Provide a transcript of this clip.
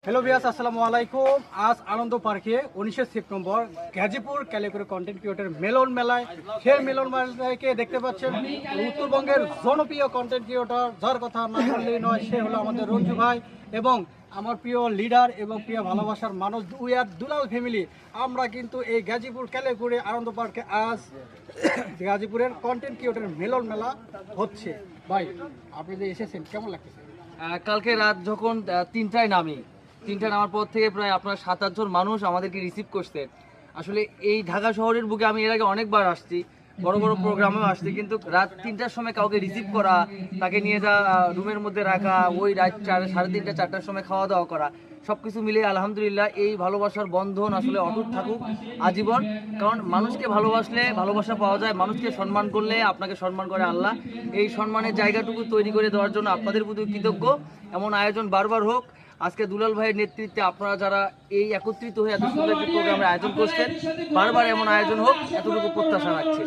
Hello viewers, আসসালামু আলাইকুম। আজ আনন্দ পার্কে 19 সেপ্টেম্বর গাজীপুর ক্যালিকরে কন্টেন্ট ক্রিয়েটর মিলন মেলায়, সেই মিলন মেলাকে দেখতে পাচ্ছেন উত্তরবঙ্গের জনপ্রিয় কন্টেন্ট ক্রিয়েটর, যার কথা না বললেই নয়, সে হলো আমাদের রঞ্জু ভাই এবং আমার প্রিয় লিডার এবং প্রিয় ভালোবাসার মানুষ উই আর দুলাল ফ্যামিলি। আমরা কিন্তু এই গাজীপুর ক্যালিকরে আনন্দ পার্কে আজ গাজীপুরের কন্টেন্ট ক্রিয়েটর মিলন মেলা হচ্ছে। ভাই, আপনি যে এসেছেন, কেমন লাগতেছে? কালকে রাত যখন 3টায় নামার পর থেকে প্রায় আপনার 7-8 জন মানুষ আমাদেরকে রিসিভ করতেন। আসলে এই ঢাকা শহরের বুকে আমি এর আগে অনেকবার আসছি, বড় বড় প্রোগ্রামেও আসছি, কিন্তু রাত 3টার সময় কাউকে রিসিভ করা, তাকে নিয়ে যা রুমের মধ্যে রাখা, ওই রাত 3:30-4টার সময় খাওয়া দাওয়া করা, সব কিছু মিলে আলহামদুলিল্লাহ এই ভালোবাসার বন্ধন আসলে অটুট থাকুক আজীবন। কারণ মানুষকে ভালোবাসলে ভালোবাসা পাওয়া যায়, মানুষকে সম্মান করলে আপনাকে সম্মান করে আল্লাহ। এই সম্মানের জায়গাটুকু তৈরি করে দেওয়ার জন্য আপনাদের প্রতি কৃতজ্ঞ। এমন আয়োজন বারবার হোক। আজকে দুলাল ভাইয়ের নেতৃত্বে আপনারা যারা এই একত্রিত হয়ে এত সুন্দর একটি প্রোগ্রামের আয়োজন করছেন, বারবার এমন আয়োজন হোক, এতটুকু প্রত্যাশা রাখছি।